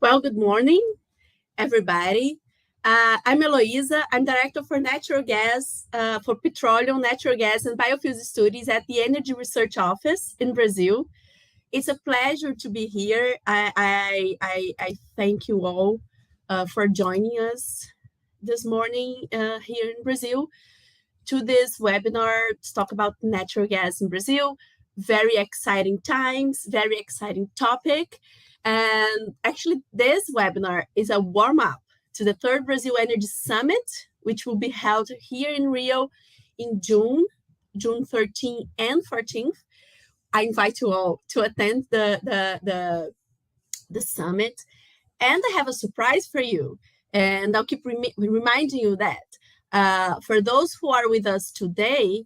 Well, good morning, everybody. I'm Eloisa. I'm Director for Natural Gas, for Petroleum, Natural Gas, and Biofuels Studies at the Energy Research Office in Brazil. It's a pleasure to be here. I thank you all for joining us this morning here in Brazil to this webinar to talk about natural gas in Brazil. Very exciting times, very exciting topic. And actually, this webinar is a warm up to the third Brazil Energy Summit, which will be held here in Rio in June 13th and 14th. I invite you all to attend the summit. And I have a surprise for you. And I'll keep reminding you that for those who are with us today,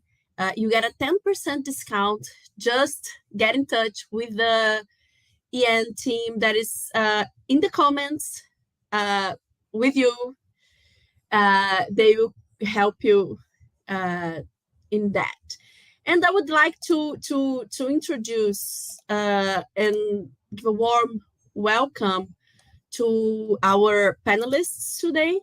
you get a 10% discount. Just get in touch with the EN team that is in the comments with you. They will help you in that. And I would like to introduce and give a warm welcome to our panelists today.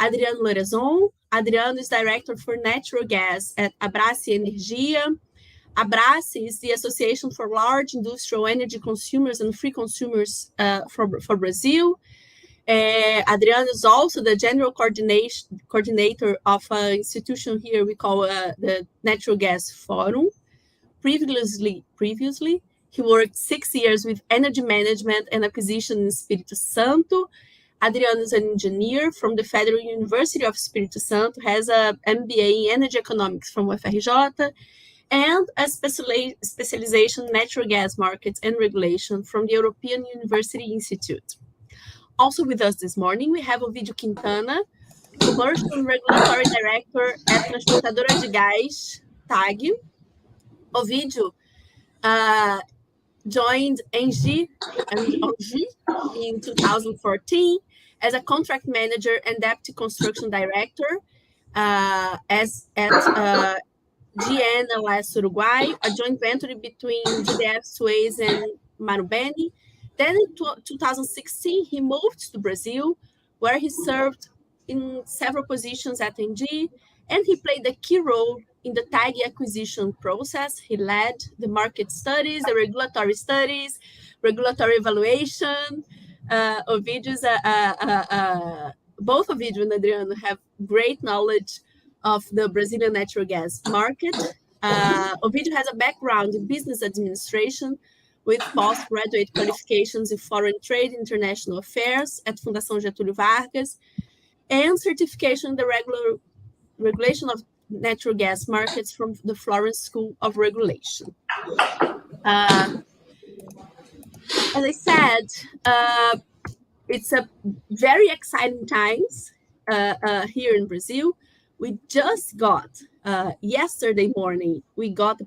Adriano Lorenzon. Adriano is Director for Natural Gas at Abrace Energia. Abrace is the Association for Large Industrial Energy Consumers and Free Consumers for Brazil. Adriano is also the General Coordinator of an institution here we call the Natural Gas Forum. Previously, he worked 6 years with energy management and acquisition in Espírito Santo. Adriano is an engineer from the Federal University of Espírito Santo, has an MBA in Energy Economics from UFRJ, and a specialization in natural gas markets and regulation from the European University Institute. Also with us this morning, we have Ovidio Quintana, Commercial and Regulatory Director at Transportadora de Gás, TAG. Ovidio joined Engie in 2014 as a contract manager and deputy construction director at GNLS Uruguay, a joint venture between GDF Suez and Marubeni. Then in 2016, he moved to Brazil, where he served in several positions at Engie, and he played a key role in the TAG acquisition process. He led the market studies, the regulatory studies, regulatory evaluation. Both Ovidio and Adriano have great knowledge of the Brazilian natural gas market. Ovidio has a background in business administration with postgraduate qualifications in foreign trade, international affairs at Fundação Getúlio Vargas, and certification in the regulation of natural gas markets from the Florence School of Regulation. As I said, it's a very exciting times here in Brazil. We just got, yesterday morning, we got the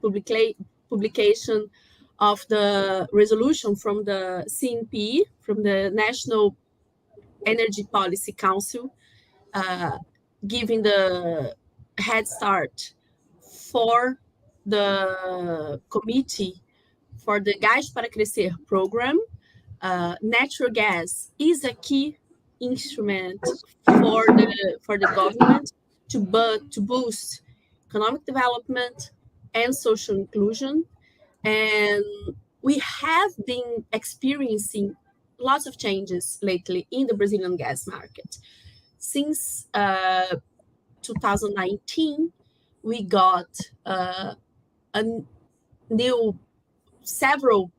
publication of the resolution from the CNP, from the National Energy Policy Council, giving the head start for the committee for the Gás para Crescer program. Natural gas is a key instrument for the government to boost economic development and social inclusion. And we have been experiencing lots of changes lately in the Brazilian gas market. Since 2019, we got several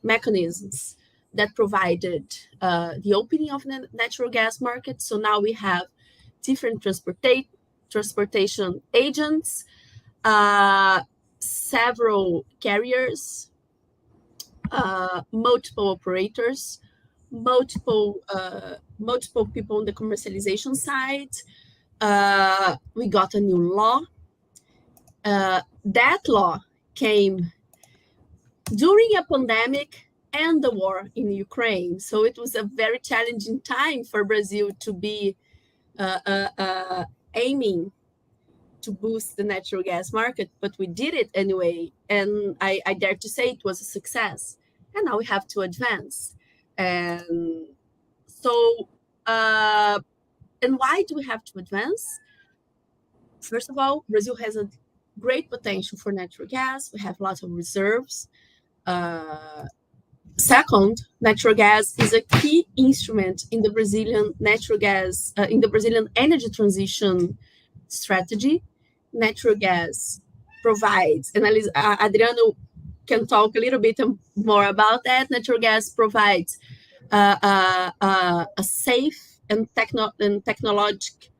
mechanisms that provided the opening of the natural gas market. So now we have different transportation agents, several carriers, multiple operators, multiple people on the commercialization side. We got a new law. That law came during a pandemic and the war in Ukraine. So it was a very challenging time for Brazil to be aiming to boost the natural gas market, but we did it anyway. And I dare to say it was a success. and now we have to advance. And so, and why do we have to advance? First of all, Brazil has a great potential for natural gas. We have lots of reserves. Second, natural gas is a key instrument in the Brazilian natural gas, in the Brazilian energy transition strategy. Natural gas provides, and Adriano can talk a little bit more about that. Natural gas provides a safe and technological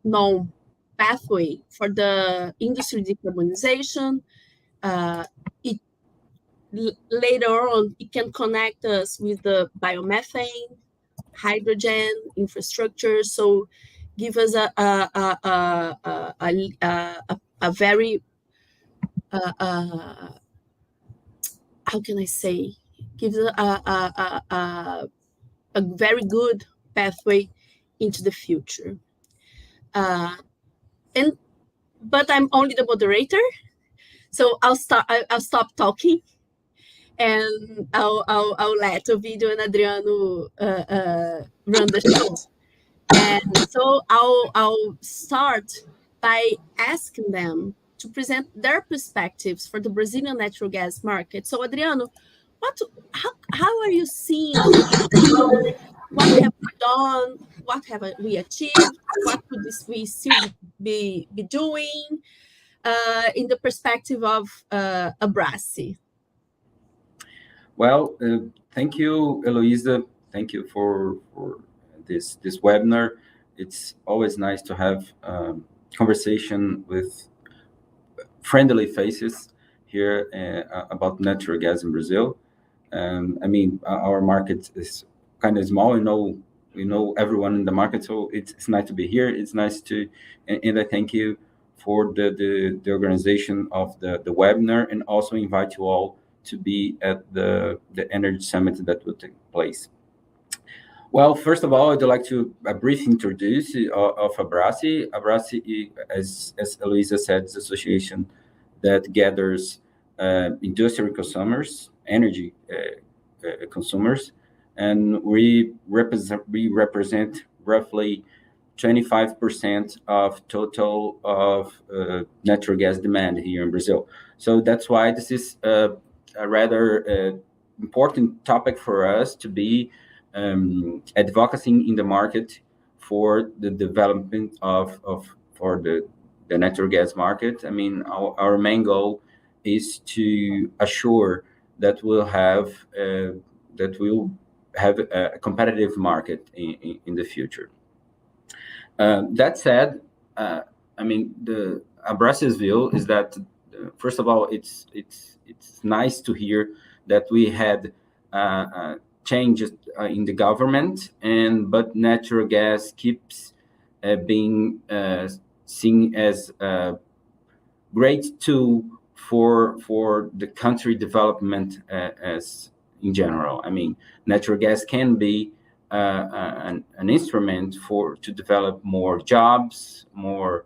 known pathway for the industry decarbonization. It later on it can connect us with the biomethane, hydrogen infrastructure. So give us a very how can I say, gives a very good pathway into the future. And but I'm only the moderator, so I'll stop talking, and I'll let Ovidio and Adriano run the show. And so I'll start by asking them to present their perspectives for the Brazilian natural gas market. So Adriano, how are you seeing the future? What have we done? What have we achieved? What could we still be doing in the perspective of Abrasi? Well, thank you, Eloisa. Thank you for this webinar. It's always nice to have conversation with friendly faces here about natural gas in Brazil. I mean, our market is kind of small. We know everyone in the market, so it's nice to be here. It's nice to, and I thank you for the organization of the webinar, and also invite you all to be at the energy summit that will take place. Well, first of all, I'd like to briefly introduce of Abrasi. Abrasi, as Eloisa said, is an association that gathers industrial consumers, energy consumers, and we represent roughly 25% of total of natural gas demand here in Brazil. So that's why this is a rather important topic for us to be advocating in the market for the development for the natural gas market. I mean, our main goal is to assure that we'll have a competitive market in the future. That said, I mean, the Abrasi's view is that first of all, it's nice to hear that we had changes in the government, but natural gas keeps being seen as a great tool for the country development as in general. I mean, natural gas can be an instrument to develop more jobs, more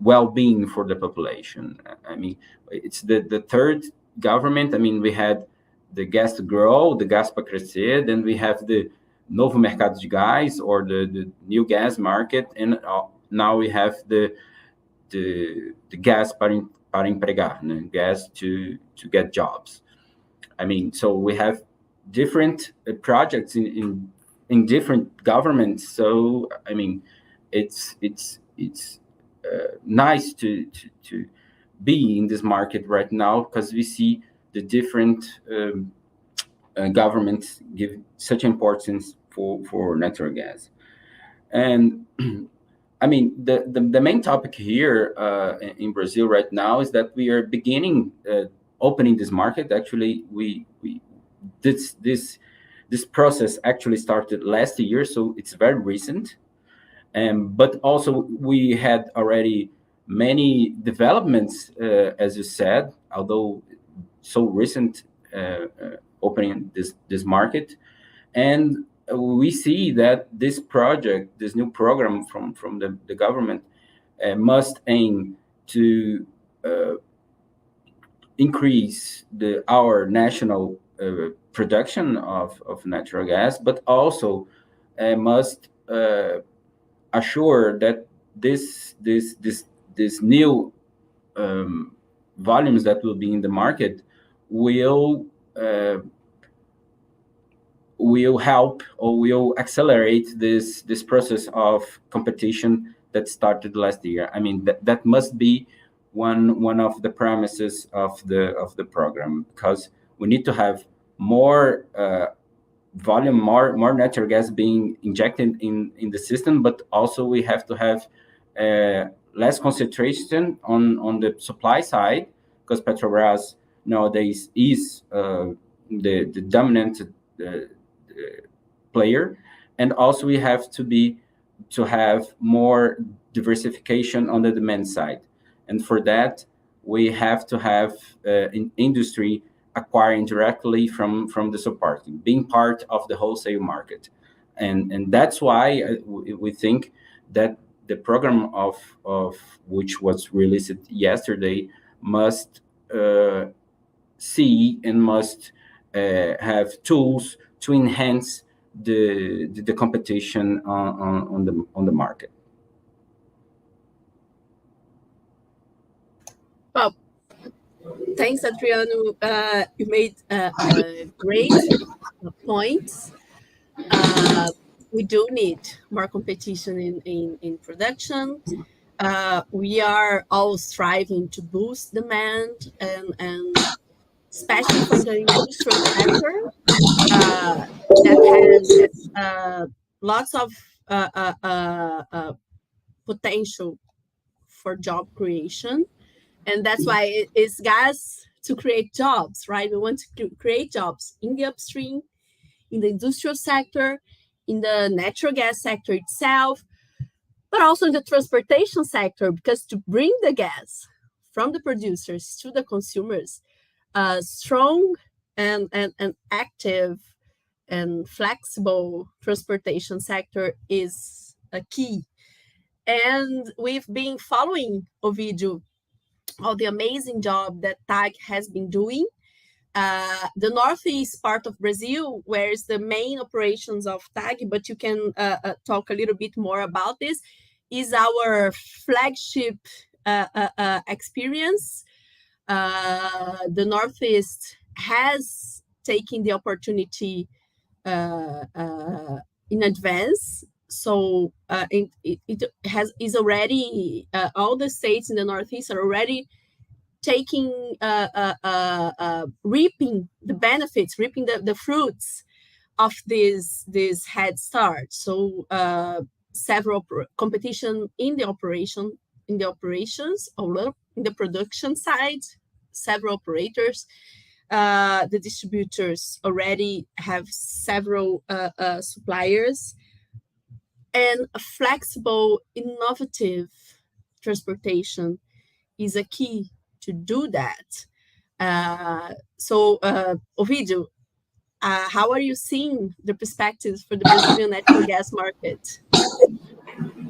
well-being for the population. I mean, it's the third government. I mean, we had the gas to grow, the gas para crescer, then we have the novo mercado de gás, or the new gas market, and now we have the gas para empregar, gas to get jobs. I mean, so we have different projects in different governments. So I mean, it's nice to be in this market right now, because we see the different governments give such importance for natural gas. And I mean, the main topic here in Brazil right now is that we are beginning opening this market. Actually, this process actually started last year, so it's very recent. But also we had already many developments, as you said, although so recent opening this market. And we see that this project, this new program from the government, must aim to increase our national production of natural gas, but also must assure that this new volumes that will be in the market will help or will accelerate this process of competition that started last year. I mean, that must be one of the premises of the program, because we need to have more volume, more natural gas being injected in the system, but also we have to have less concentration on the supply side, because Petrobras nowadays is the dominant player, and also we have to have more diversification on the demand side, and for that we have to have industry acquiring directly from the supporting, being part of the wholesale market, and that's why we think that the program of which was released yesterday must see and must have tools to enhance the competition on the market. Well, thanks, Adriano. You made great points. We do need more competition in production. We are all striving to boost demand, and especially from the industrial sector that has lots of potential for job creation. And that's why it's gas to create jobs, right? We want to create jobs in the upstream, in the industrial sector, in the natural gas sector itself, but also in the transportation sector, because to bring the gas from the producers to the consumers, strong and active and flexible transportation sector is a key. And we've been following, Ovidio, all the amazing job that TAG has been doing. The northeast part of Brazil, where is the main operations of TAG, but you can talk a little bit more about this, is our flagship experience. The northeast has taken the opportunity in advance. So it is already, all the states in the Northeast are already taking, reaping the benefits, reaping the fruits of this head start. So several competition in the operations, or in the production side, several operators. The distributors already have several suppliers. And a flexible, innovative transportation is a key to do that. So, Ovidio, how are you seeing the perspectives for the Brazilian natural gas market?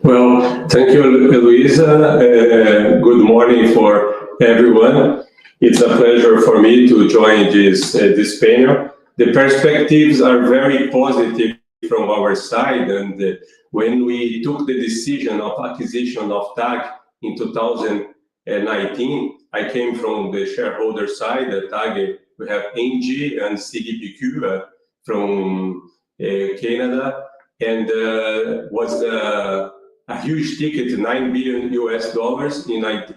Well, thank you, Luisa. Good morning for everyone. It's a pleasure for me to join this panel. The perspectives are very positive from our side, and when we took the decision of acquisition of TAG in 2019, I came from the shareholder side. At TAG, we have ENGIE and CDPQ from Canada, and was a huge ticket, $9 billion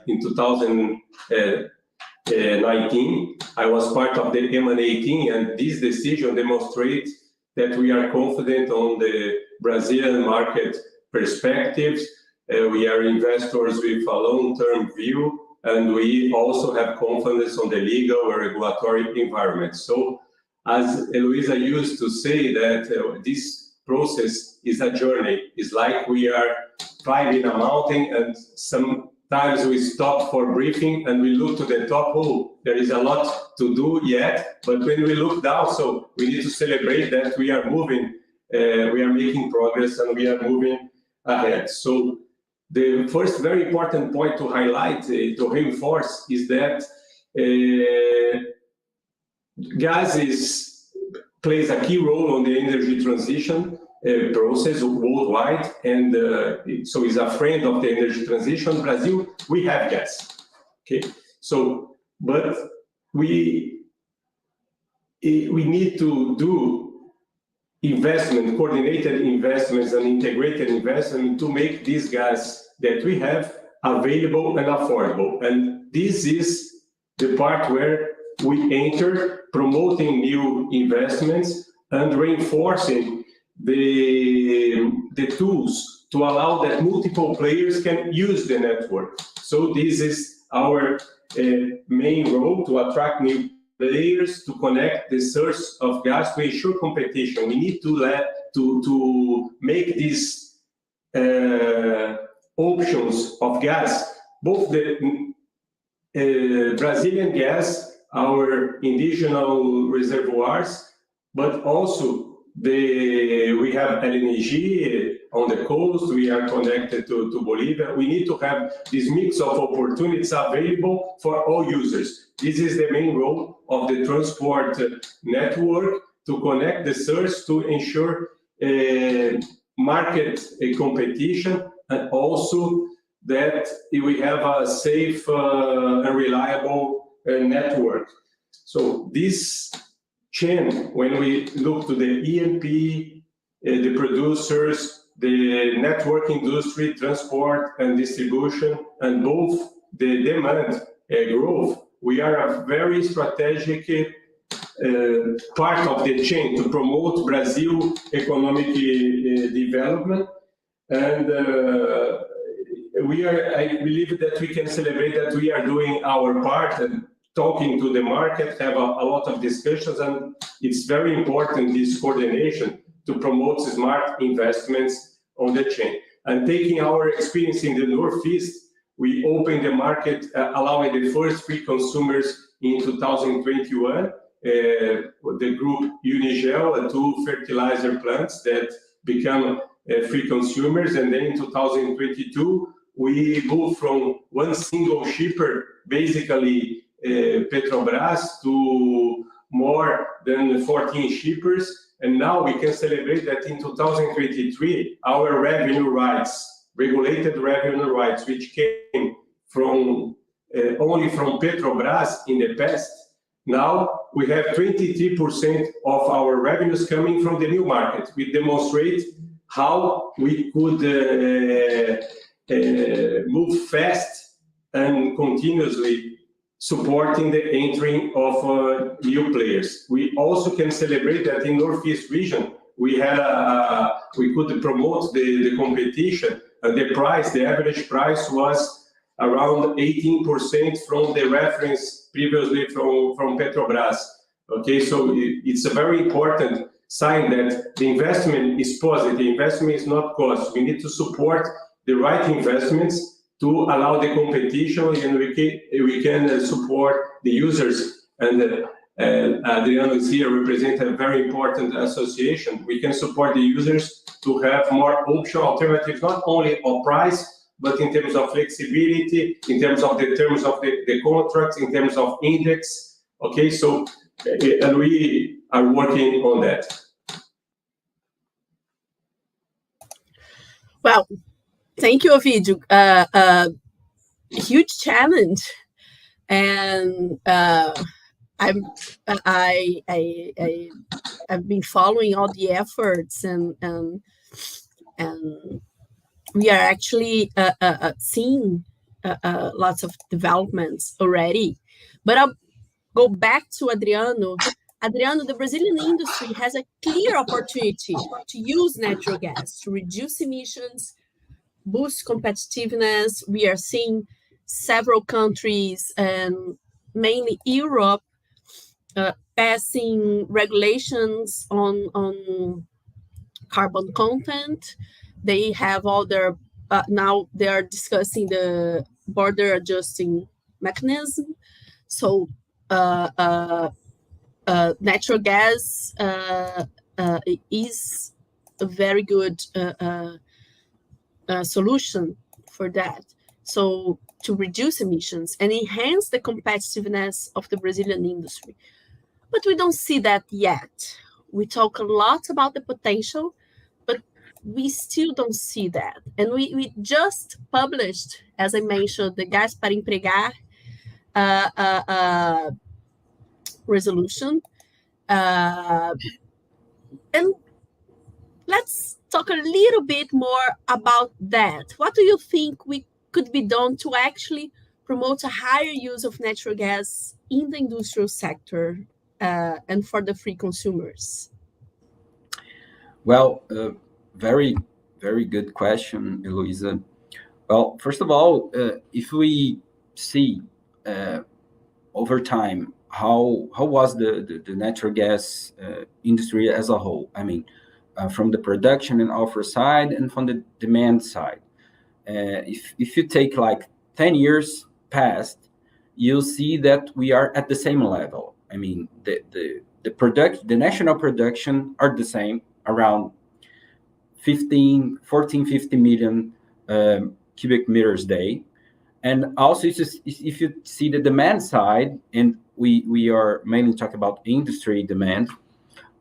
in 2019. I was part of the M&A team, and this decision demonstrates that we are confident on the Brazilian market perspectives. We are investors with a long-term view, and we also have confidence on the legal or regulatory environment. So, as Luisa used to say, that this process is a journey. It's like we are climbing a mountain, and sometimes we stop for briefing and we look to the top. Oh, there is a lot to do yet. But when we look down, so we need to celebrate that we are moving, we are making progress, and we are moving ahead. So the first very important point to highlight, to reinforce, is that gas plays a key role on the energy transition process worldwide, and so is a friend of the energy transition. Brazil, we have gas, okay? So, but we need to do investment, coordinated investments and integrated investment to make this gas that we have available and affordable. And this is the part where we enter, promoting new investments and reinforcing the tools to allow that multiple players can use the network. So this is our main role, to attract new players, to connect the source of gas, to ensure competition. We need to make these options of gas, both the Brazilian gas, our indigenous reservoirs, but also we have LNG on the coast, we are connected to Bolivia. We need to have this mix of opportunities available for all users. This is the main role of the transport network, to connect the source, to ensure market competition, and also that we have a safe and reliable network. So this chain, when we look to the E&P, the producers, the network industry, transport and distribution, and both the demand growth, we are a very strategic part of the chain to promote Brazil economic development. And I believe that we can celebrate that we are doing our part and talking to the market, have a lot of discussions, and it's very important, this coordination, to promote smart investments on the chain. And taking our experience in the Northeast, we opened the market, allowing the first free consumers in 2021, the group Unigel, 2 fertilizer plants that become free consumers. And then in 2022, we moved from one single shipper, basically Petrobras, to more than 14 shippers. And now we can celebrate that in 2023, our revenue rights, regulated revenue rights, which came from only from Petrobras in the past, now we have 23% of our revenues coming from the new market. We demonstrate how we could move fast and continuously supporting the entering of new players. We also can celebrate that in Northeast region, we could promote the competition. The average price was around 18% from the reference previously from Petrobras. Okay, so it's a very important sign that the investment is positive. Investment is not cost. We need to support the right investments to allow the competition, and we can support the users. And Adriano is here, represent a very important association. We can support the users to have more optional alternatives, not only on price, but in terms of flexibility, in terms of the contracts, in terms of index. Okay, so and we are working on that. Well, thank you, Ovidio. Huge challenge, and I've been following all the efforts, and we are actually seeing lots of developments already. But I'll go back to Adriano. Adriano, the Brazilian industry has a clear opportunity to use natural gas to reduce emissions, boost competitiveness. We are seeing several countries, and mainly Europe, passing regulations on carbon content. They have all their, now they are discussing the border adjusting mechanism. So natural gas is a very good solution for that. so to reduce emissions and enhance the competitiveness of the Brazilian industry. But we don't see that yet. We talk a lot about the potential, but we still don't see that. And we just published, as I mentioned, the Gas para Empregar resolution. And let's talk a little bit more about that. What do you think we could be done to actually promote a higher use of natural gas in the industrial sector and for the free consumers? Well, very, very good question, Eloisa. Well, first of all, if we see over time how was the natural gas industry as a whole, I mean, from the production and offer side and from the demand side. If you take like 10 years past, you'll see that we are at the same level. I mean, the national production are the same, around 15 million cubic meters a day. And also, if you see the demand side, and we are mainly talking about industry demand,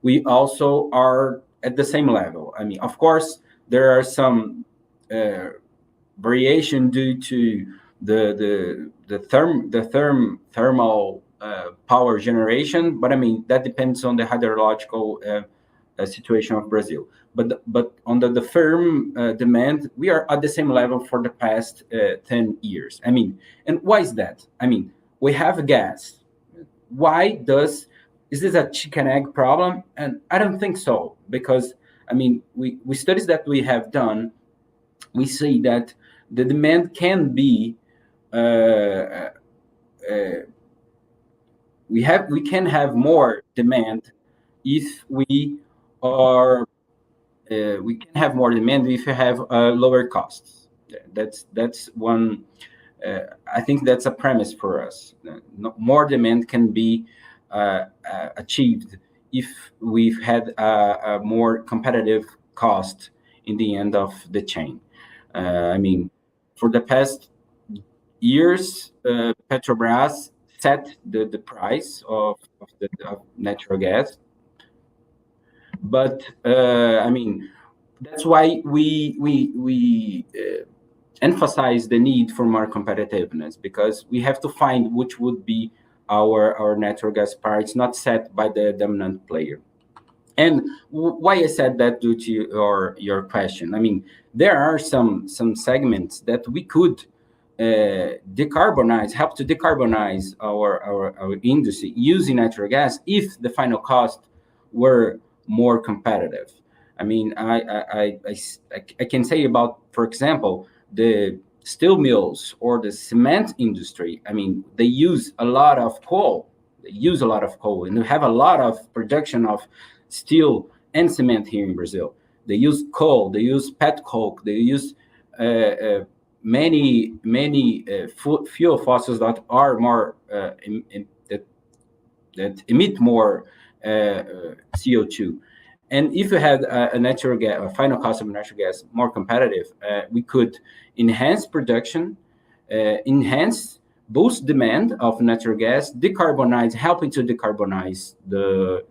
we also are at the same level. I mean, of course, there are some variation due to the thermal power generation, but I mean that depends on the hydrological situation of Brazil. But under the firm demand, we are at the same level for the past 10 years. I mean, and why is that? I mean, we have gas. Is this a chicken egg problem? And I don't think so, because I mean, we studies that we have done, we see that the demand can be we can have more demand if we can have more demand if you have lower costs. That's one. I think that's a premise for us. More demand can be achieved if we've had a more competitive cost in the end of the chain. I mean, for the past years, Petrobras set the price of natural gas. But I mean, that's why we emphasize the need for more competitiveness, because we have to find which would be our natural gas price, not set by the dominant player. And why I said that due to your question, I mean, there are some segments that we could help to decarbonize our industry using natural gas if the final cost were more competitive. I mean, I can say about, for example, the steel mills or the cement industry. I mean, they use a lot of coal. And we have a lot of production of steel and cement here in Brazil. They use coal, they use pet coke, they use many fuel fossils that are more that emit more CO2. And if you had a natural gas, a final cost of natural gas more competitive, we could enhance production, boost demand of natural gas, helping to decarbonize the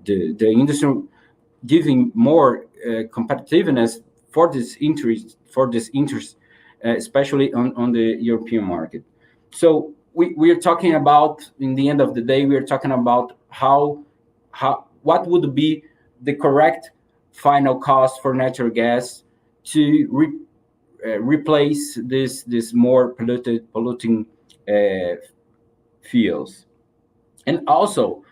industry, giving more competitiveness for this interest, especially on the European market. So we are talking about, in the end of the day, we are talking about what would be the correct final cost for natural gas to replace this more polluting fuels. And also,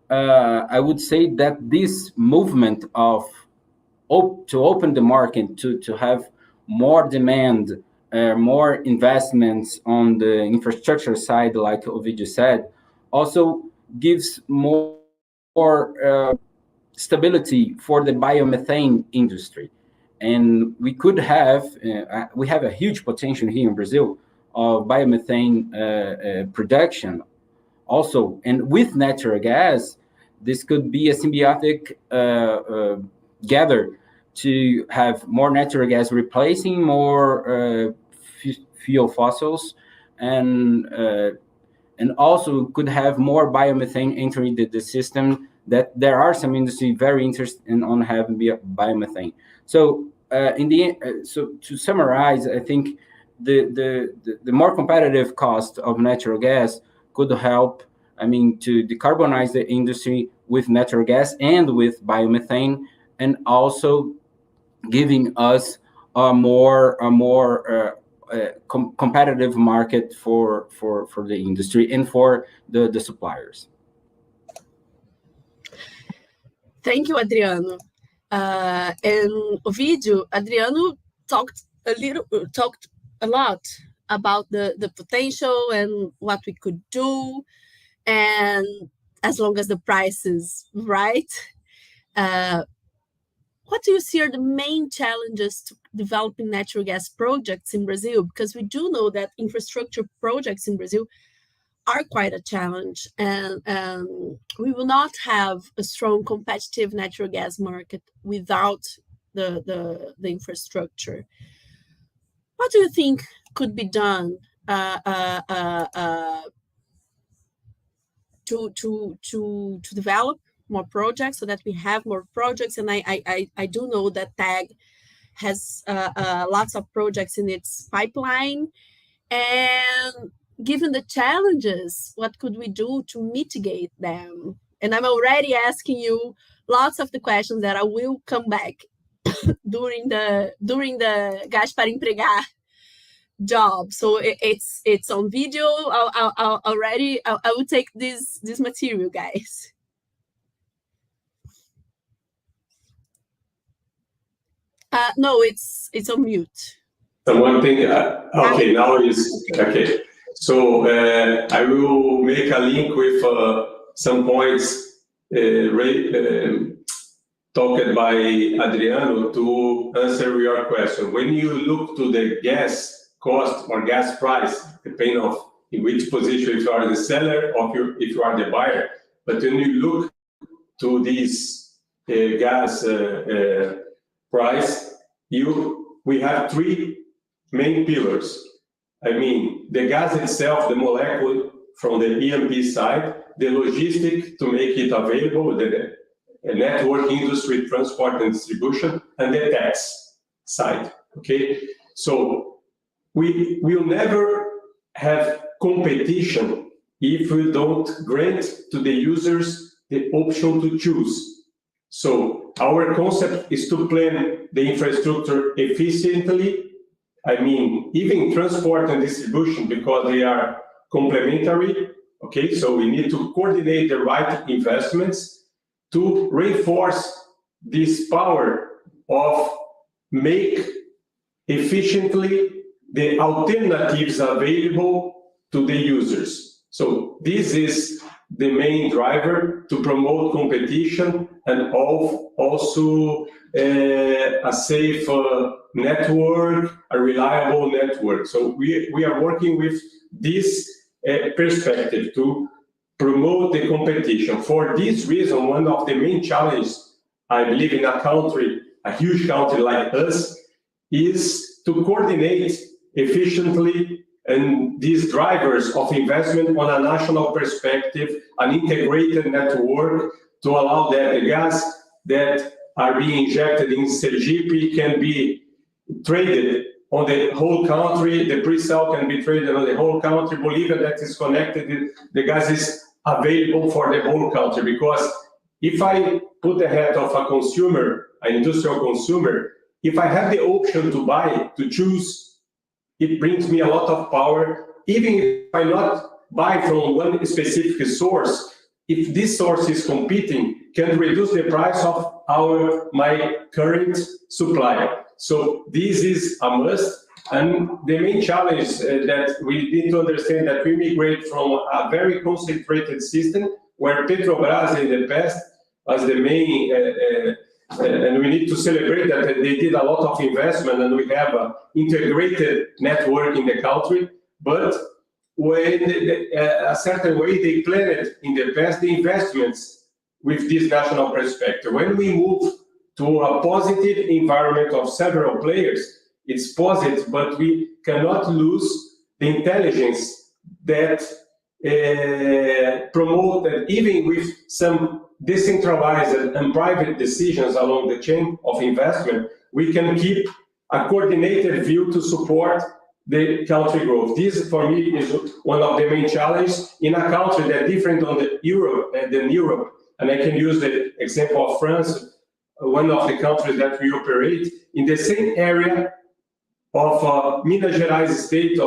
I would say that this movement to open the market to have more demand, more investments on the infrastructure side, like Ovidio said, also gives more stability for the biomethane industry. And we have a huge potential here in Brazil of biomethane production also. And with natural gas, this could be a symbiotic gather to have more natural gas replacing more fuel fossils, and also could have more biomethane entering the system. That there are some industry very interested in on having biomethane. So so to summarize, I think the more competitive cost of natural gas could help, I mean, to decarbonize the industry with natural gas and with biomethane, and also giving us a more competitive market for the industry and for the suppliers. Thank you, Adriano. In Ovidio, Adriano talked a lot about the potential and what we could do, and as long as the price is right. What do you see are the main challenges to developing natural gas projects in Brazil? Because we do know that infrastructure projects in Brazil are quite a challenge, and we will not have a strong competitive natural gas market without the infrastructure. What do you think could be done to develop more projects so that we have more projects? And I do know that TAG has lots of projects in its pipeline. And given the challenges, what could we do to mitigate them? And I'm already asking you lots of the questions that I will come back during the Gás para Empregar job. So it's on video. I will take this material, guys. No, it's on mute. So one thing, okay, now is okay. So I will make a link with some points talked by Adriano to answer your question. When you look to the gas cost or gas price, depending on in which position, if you are the seller or if you are the buyer, but when you look to this gas price, we have three main pillars. I mean, the gas itself, the molecule from the E&P side, the logistic to make it available, the network industry, transport and distribution, and the tax side, okay? So we will never have competition if we don't grant to the users the option to choose. So our concept is to plan the infrastructure efficiently. I mean, even transport and distribution, because they are complementary, okay? So we need to coordinate the right investments to reinforce this power of make efficiently the alternatives available to the users. So this is the main driver to promote competition and also a safe network, a reliable network. So we are working with this perspective to promote the competition. For this reason, one of the main challenges, I believe, in a country, a huge country like us, is to coordinate efficiently and these drivers of investment on a national perspective, an integrated network to allow that the gas that are being injected in Sergipe can be traded on the whole country, the pre-salt can be traded on the whole country. Bolivia that is connected, the gas is available for the whole country, because if I put ahead of a consumer, an industrial consumer, if I have the option to buy, to choose, it brings me a lot of power. Even if I not buy from one specific source, if this source is competing, can reduce the price of my current supplier. So this is a must. And the main challenge that we need to understand that we migrate from a very concentrated system where Petrobras in the past was the main, and we need to celebrate that they did a lot of investment and we have an integrated network in the country. But when a certain way they planned in the past the investments with this national perspective. When we move to a positive environment of several players, it's positive, but we cannot lose the intelligence that promoted, even with some decentralized and private decisions along the chain of investment, we can keep a coordinated view to support the country growth. This, for me, is one of the main challenges in a country that different than Europe, and I can use the example of France, one of the countries that we operate in the same area of Minas Gerais state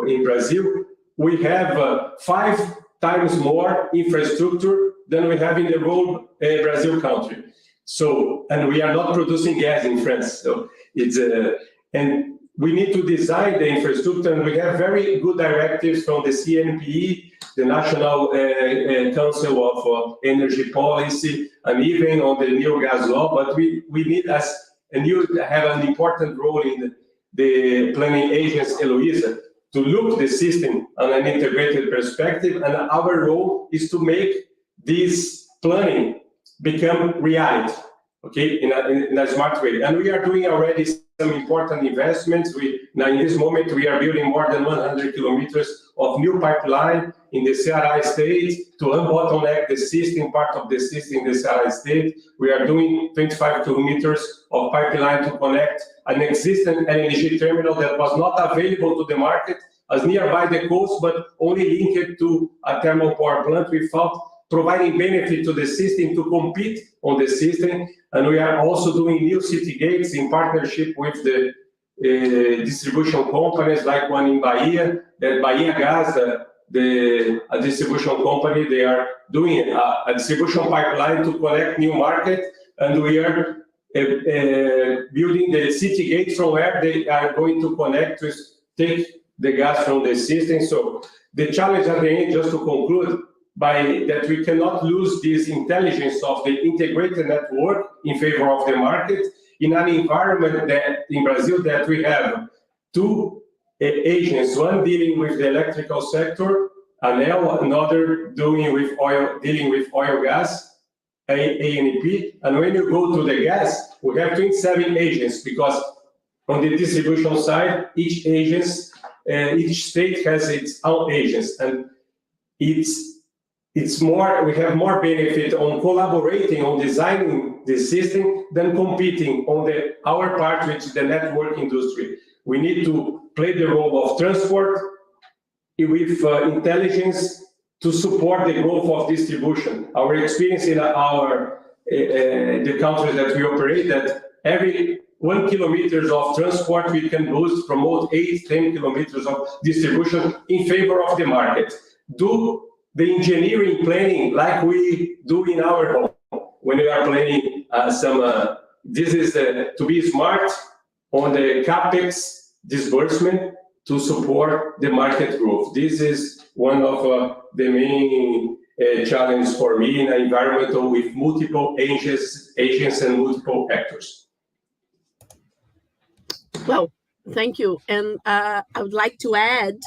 in Brazil. We have 5 times more infrastructure than we have in the whole Brazil country. So, and we are not producing gas in France. So it's and we need to design the infrastructure, and we have very good directives from the CNPE, the National Council of Energy Policy, and even on the new gas law. But we need, and you have an important role in the planning agents, Eloisa, to look the system on an integrated perspective, and our role is to make this planning become reality, okay, in a smart way. And we are doing already some important investments. Now in this moment, we are building more than 100 kilometers of new pipeline in the Ceará state to unbottleneck the system, part of the system in the Ceará state. We are doing 25 kilometers of pipeline to connect an existing LNG terminal that was not available to the market as nearby the coast, but only linked to a thermal power plant without providing benefit to the system to compete on the system. And we are also doing new city gates in partnership with the distribution companies, like one in Bahia, that Bahia Gas, a distribution company, they are doing a distribution pipeline to connect new market, and we are building the city gates from where they are going to connect to take the gas from the system. So the challenge at the end, just to conclude, by that we cannot lose this intelligence of the integrated network in favor of the market in an environment that in Brazil that we have 2 agents, one dealing with the electrical sector, ANEEL, another dealing with oil gas, ANP. And when you go to the gas, we have 27 agents, because on the distribution side, each state has its own agents, and it's more, we have more benefit on collaborating on designing the system than competing on our part, which is the network industry. We need to play the role of transport with intelligence to support the growth of distribution. Our experience in the countries that we operate, that every 1 kilometer of transport, we can promote 8-10 kilometers of distribution in favor of the market. Do the engineering planning like we do in our home when we are planning this is to be smart on the capex disbursement to support the market growth. This is one of the main challenges for me in an environment with multiple agents and multiple actors. Well, thank you. And I would like to add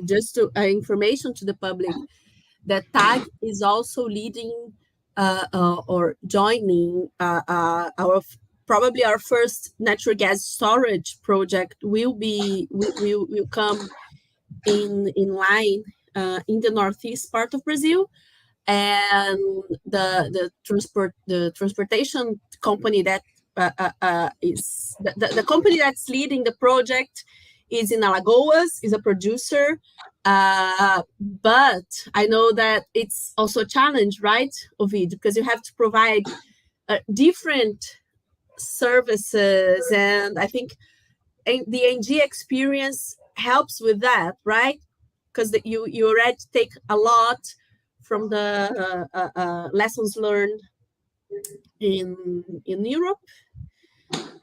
just information to the public that TAG is also leading or joining probably our first natural gas storage project will come in line in the northeast part of Brazil, and the transportation company that is the company that's leading the project is in Alagoas, is a producer, but I know that it's also a challenge, right, Ovid, because you have to provide different services, and I think the NG experience helps with that, right? Because you already take a lot from the lessons learned in Europe.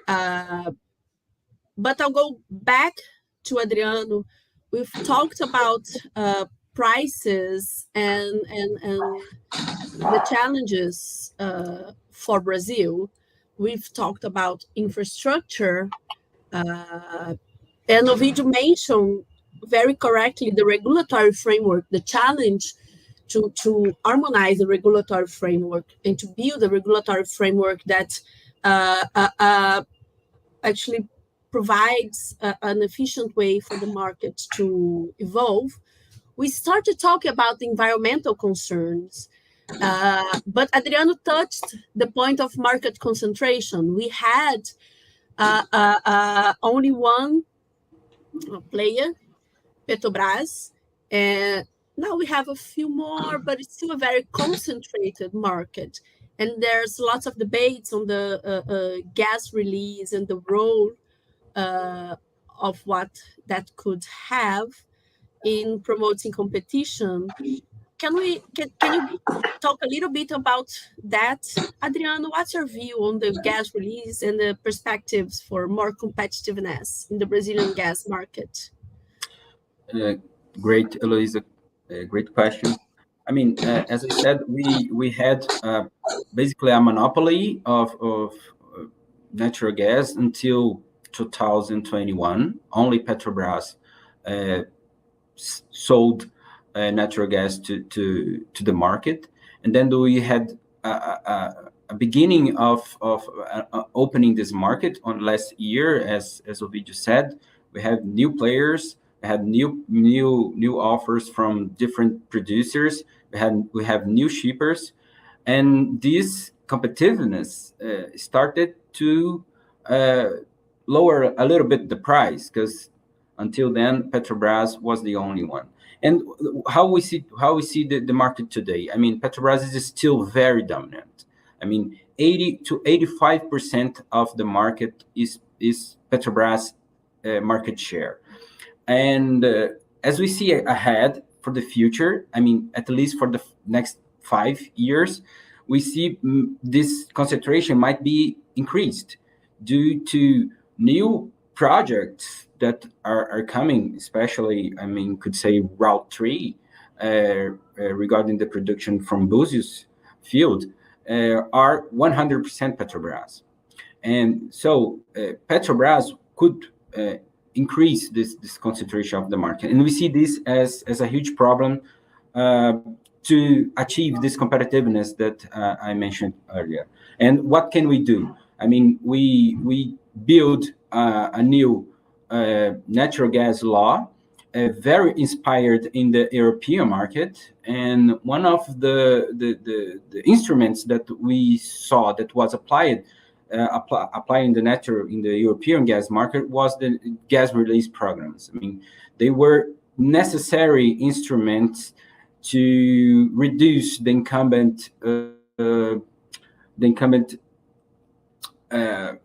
But I'll go back to Adriano. We've talked about prices and the challenges for Brazil. We've talked about infrastructure, and Ovidio mentioned very correctly the regulatory framework, the challenge to harmonize the regulatory framework and to build a regulatory framework that actually provides an efficient way for the market to evolve, we started talking about the environmental concerns. But Adriano touched the point of market concentration. We had only one player, Petrobras, and now we have a few more, but it's still a very concentrated market. And there's lots of debates on the gas release and the role of what that could have in promoting competition. Can you talk a little bit about that, Adriano? What's your view on the gas release and the perspectives for more competitiveness in the Brazilian gas market? Great, Eloisa. Great question. I mean, as I said, we had basically a monopoly of natural gas until 2021. Only Petrobras sold natural gas to the market, and then we had a beginning of opening this market on last year, as Ovidio said. We have new players. We had new offers from different producers. We have new shippers, and this competitiveness started to lower a little bit the price, because until then Petrobras was the only one. And how we see the market today, I mean, Petrobras is still very dominant. I mean, 80 to 85% of the market is Petrobras market share. And as we see ahead for the future, I mean, at least for the next 5 years, we see this concentration might be increased due to new projects that are coming, especially, I mean, could say Route 3, regarding the production from Búzios field, are 100% Petrobras. And so Petrobras could increase this concentration of the market. And we see this as a huge problem to achieve this competitiveness that I mentioned earlier. And what can we do? I mean, we build a new natural gas law, very inspired in the European market. And one of the instruments that we saw that was applying in the European gas market was the gas release programs. I mean, they were necessary instruments to reduce the incumbent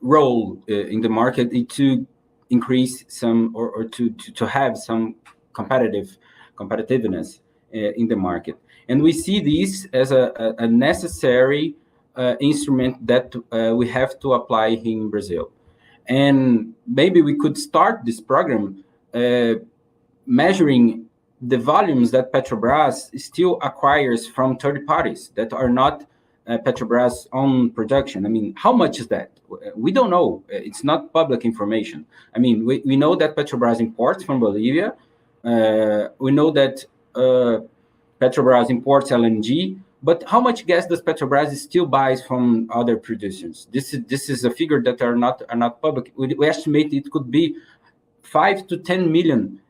role in the market, to increase some or to have some competitiveness in the market. And we see this as a necessary instrument that we have to apply here in Brazil. And maybe we could start this program measuring the volumes that Petrobras still acquires from third parties that are not Petrobras' own production. I mean, how much is that? We don't know. It's not public information. I mean, we know that Petrobras imports from Bolivia. We know that Petrobras imports LNG. But how much gas does Petrobras still buys from other producers? This is a figure that are not public. We estimate it could be 5 to 10 million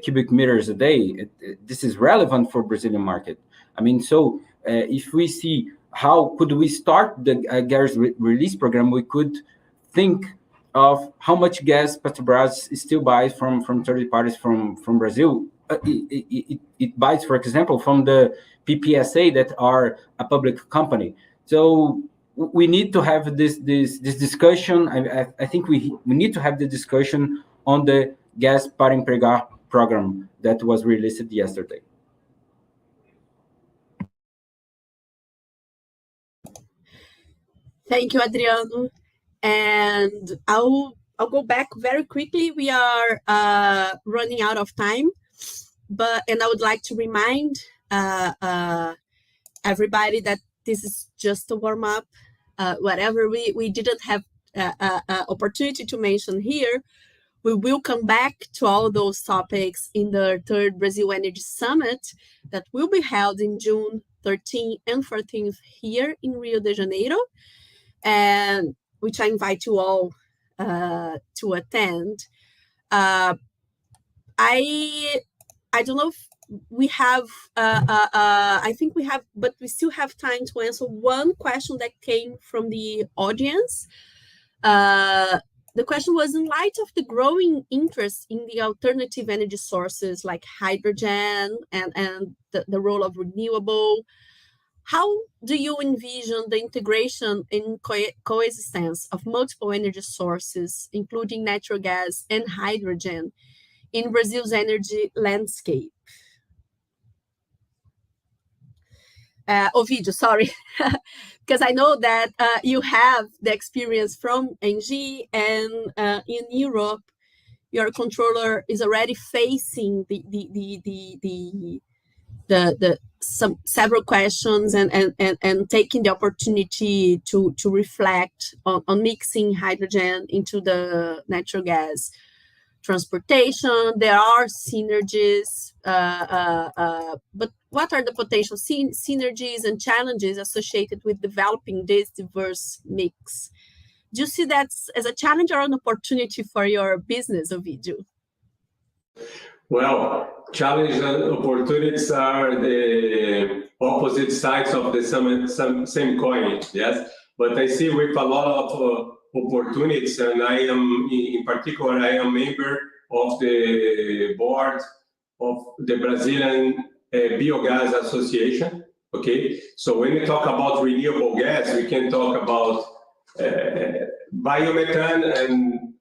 cubic meters a day. This is relevant for Brazilian market. I mean, so if we see how could we start the gas release program, we could think of how much gas Petrobras still buys from third parties from Brazil. It buys, for example, from the PPSA that are a public company. So we need to have this discussion. I think we need to have the discussion on the gas para empregar program that was released yesterday. Thank you, Adriano. And I'll go back very quickly. We are running out of time, and I would like to remind everybody that this is just a warm up. Whatever we didn't have opportunity to mention here, we will come back to all those topics in the third Brazil Energy Summit that will be held in June 13th and 14th here in Rio de Janeiro, and which I invite you all to attend. I don't know if we have, I think we have, but we still have time to answer one question that came from the audience. The question was, in light of the growing interest in the alternative energy sources like hydrogen and the role of renewable, how do you envision the integration and coexistence of multiple energy sources, including natural gas and hydrogen, in Brazil's energy landscape? Ovidio, sorry, because I know that you have the experience from ENGIE, and in Europe, your controller is already facing several questions and taking the opportunity to reflect on mixing hydrogen into the natural gas transportation. There are synergies, but what are the potential synergies and challenges associated with developing this diverse mix? Do you see that as a challenge or an opportunity for your business, Ovidio? Well, challenge and opportunities are the opposite sides of the same coin, yes? But I see with a lot of opportunities, and I am, in particular, I am a member of the board of the Brazilian Biogas Association, okay? So when we talk about renewable gas, we can talk about biomethane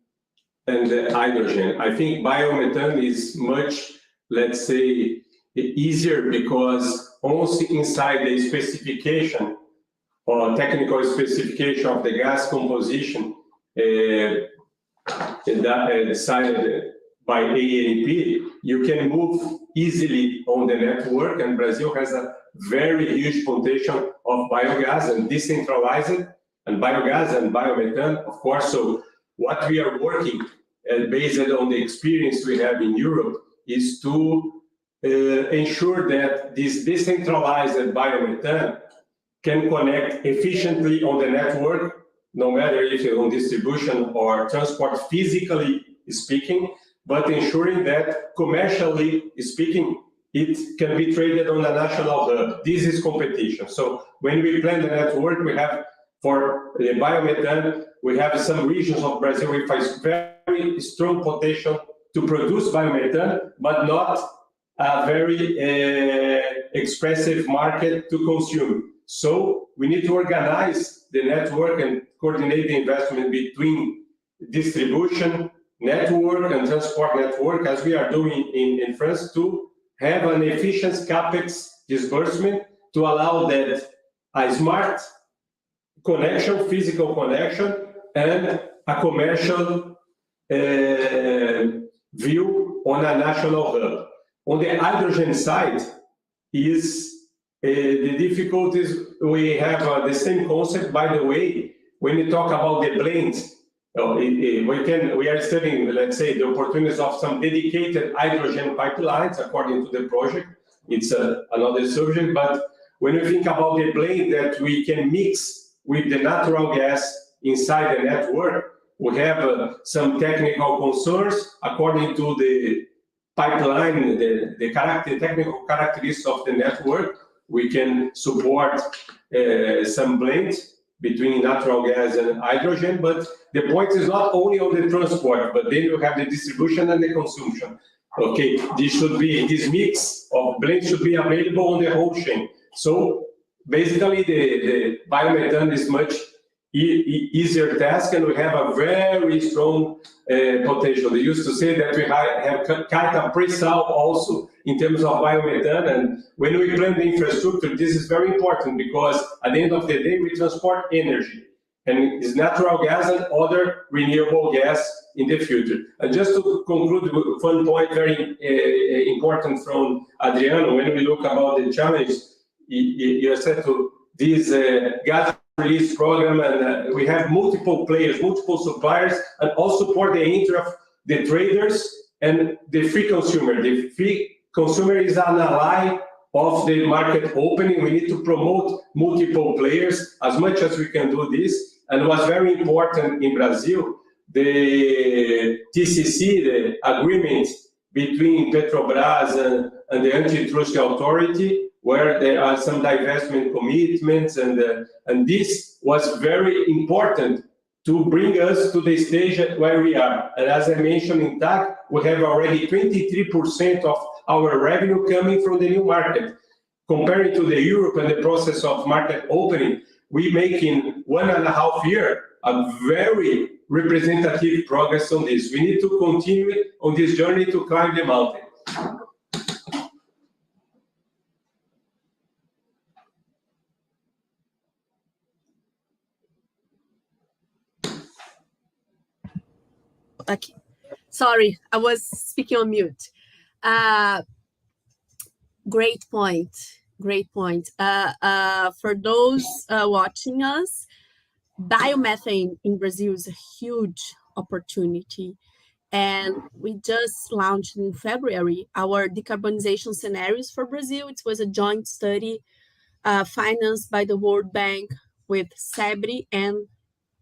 and hydrogen. I think biomethane is much, let's say, easier because only inside the specification or technical specification of the gas composition decided by ANP, you can move easily on the network, and Brazil has a very huge potential of biogas and decentralized, and biogas and biomethane, of course. So what we are working, based on the experience we have in Europe, is to ensure that this decentralized biomethane can connect efficiently on the network, no matter if it's on distribution or transport, physically speaking, but ensuring that commercially speaking, it can be traded on a national hub. This is competition. So when we plan the network, we have, for the biomethane, we have some regions of Brazil with a very strong potential to produce biomethane, but not a very expressive market to consume. So we need to organize the network and coordinate the investment between distribution network and transport network, as we are doing in France, to have an efficient capex disbursement to allow that a smart connection, physical connection, and a commercial view on a national hub. On the hydrogen side is the difficulties. We have the same concept, by the way, when you talk about the blends. We are studying, let's say, the opportunities of some dedicated hydrogen pipelines according to the project. It's another subject, but when you think about the blend that we can mix with the natural gas inside the network, we have some technical concerns according to the pipeline, the technical characteristics of the network. We can support some blends between natural gas and hydrogen, but the point is not only on the transport, but then you have the distribution and the consumption. Okay, this mix of blends should be available on the whole chain. So basically, the biomethane is much easier task, and we have a very strong potential. They used to say that we have kind of pre-sal also in terms of biomethane, and when we plan the infrastructure, this is very important because at the end of the day, we transport energy, and it's natural gas and other renewable gas in the future. And just to conclude with one point very important from Adriano, when we look about the challenge, you said to this gas release program, and we have multiple players, multiple suppliers, and also support the interest of the traders and the free consumer. The free consumer is an ally of the market opening. We need to promote multiple players as much as we can do this. And what's very important in Brazil, the TCC, the agreement between Petrobras and the antitrust authority, where there are some divestment commitments, and this was very important to bring us to the stage where we are. And as I mentioned in TAC, we have already 23% of our revenue coming from the new market. Comparing to the Europe and the process of market opening, we make in 1.5 years a very representative progress on this. We need to continue on this journey to climb the mountain. Okay, sorry, I was speaking on mute. Great point. Great point. For those watching us, biomethane in Brazil is a huge opportunity. And we just launched in February our decarbonization scenarios for Brazil. It was a joint study financed by the World Bank with SEBRE and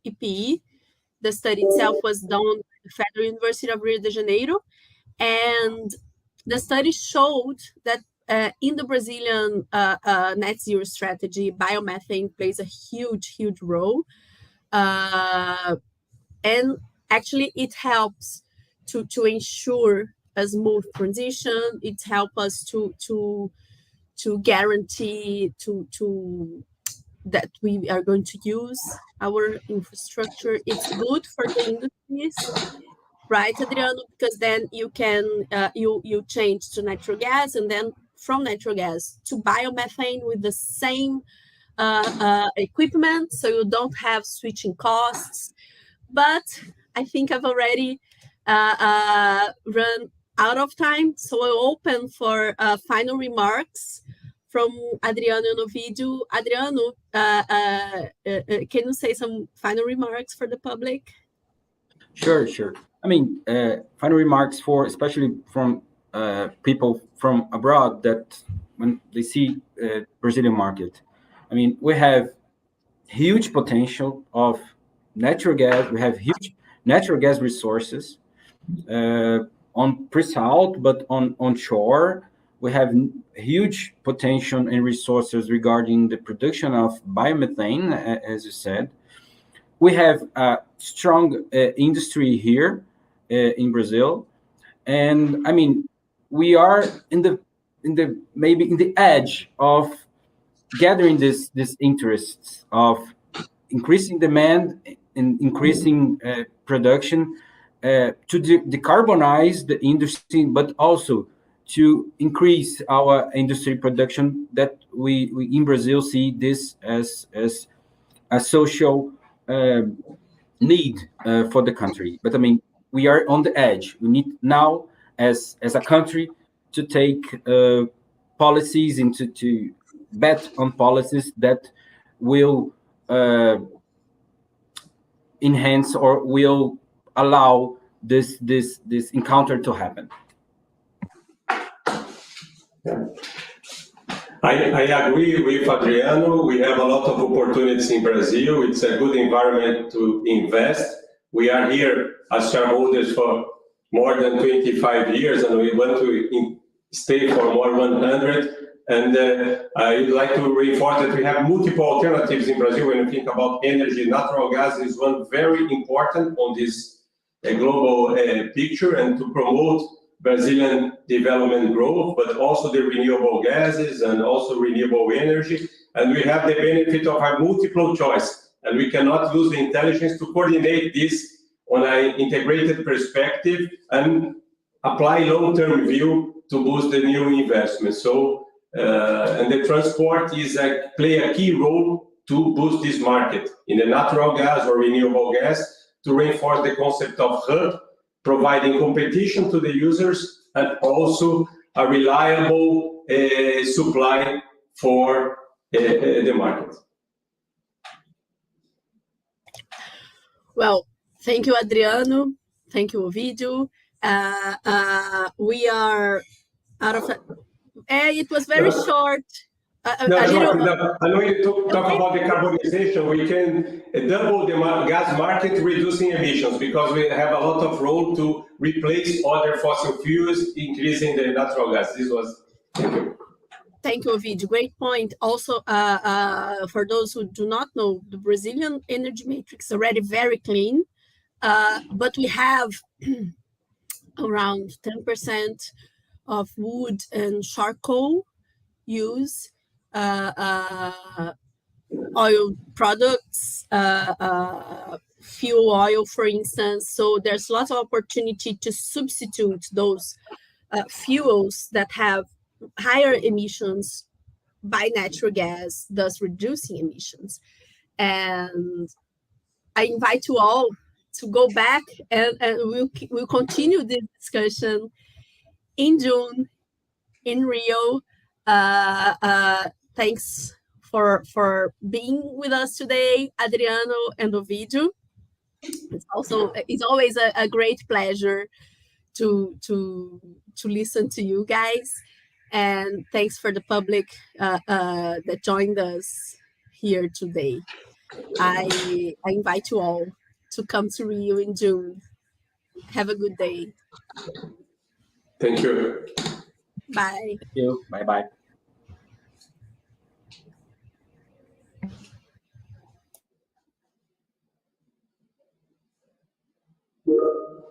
EPE. The study itself was done at the Federal University of Rio de Janeiro. And the study showed that in the Brazilian net zero strategy, biomethane plays a huge, huge role. And actually, it helps to ensure a smooth transition. It helps us to guarantee that we are going to use our infrastructure. It's good for the industries, right, Adriano? Because then you can you change to natural gas, and then from natural gas to biomethane with the same equipment, so you don't have switching costs. But I think I've already run out of time, so I'll open for final remarks from Adriano and Ovidio. Adriano, can you say some final remarks for the public? Sure. I mean, final remarks for especially from people from abroad that when they see Brazilian market, I mean, we have huge potential of natural gas. We have huge natural gas resources on pre-salt, but on shore. We have huge potential and resources regarding the production of biomethane, as you said. We have a strong industry here in Brazil, and I mean, we are in the maybe in the edge of gathering this interests of increasing demand and increasing production to decarbonize the industry, but also to increase our industry production. That we in Brazil see this as a social need for the country. But I mean, we are on the edge. We need now, as a country, to take policies and to bet on policies that will enhance or will allow this encounter to happen. I agree with Adriano. We have a lot of opportunities in Brazil. It's a good environment to invest. We are here as shareholders for more than 25 years, and we want to stay for more 100. And I would like to reinforce that we have multiple alternatives in Brazil when you think about energy. Natural gas is one very important on this global picture, and to promote Brazilian development growth, but also the renewable gases and also renewable energy. And we have the benefit of a multiple choice, and we cannot lose the intelligence to coordinate this on an integrated perspective and apply long-term view to boost the new investment. So, and the transport play a key role to boost this market in the natural gas or renewable gas, to reinforce the concept of hub, providing competition to the users and also a reliable supply for the market. Well, thank you, Adriano. Thank you, Ovidio. We are out of... it was very short. No, a little. and when you talk about decarbonization, we can double the gas market, reducing emissions, because we have a lot of room to replace other fossil fuels, increasing the natural gas. This was, thank you. Thank you, Ovidio. Great point. Also, for those who do not know, the Brazilian energy matrix is already very clean, but we have around 10% of wood and charcoal use, oil products, fuel oil, for instance. So there's lots of opportunity to substitute those fuels that have higher emissions by natural gas, thus reducing emissions. And I invite you all to go back, and we'll continue this discussion in June in Rio. Thanks for being with us today, Adriano and Ovidio. It's always a great pleasure to listen to you guys, and thanks for the public that joined us here today. I invite you all to come to Rio in June. Have a good day. Thank you. Bye. Thank you. Bye bye.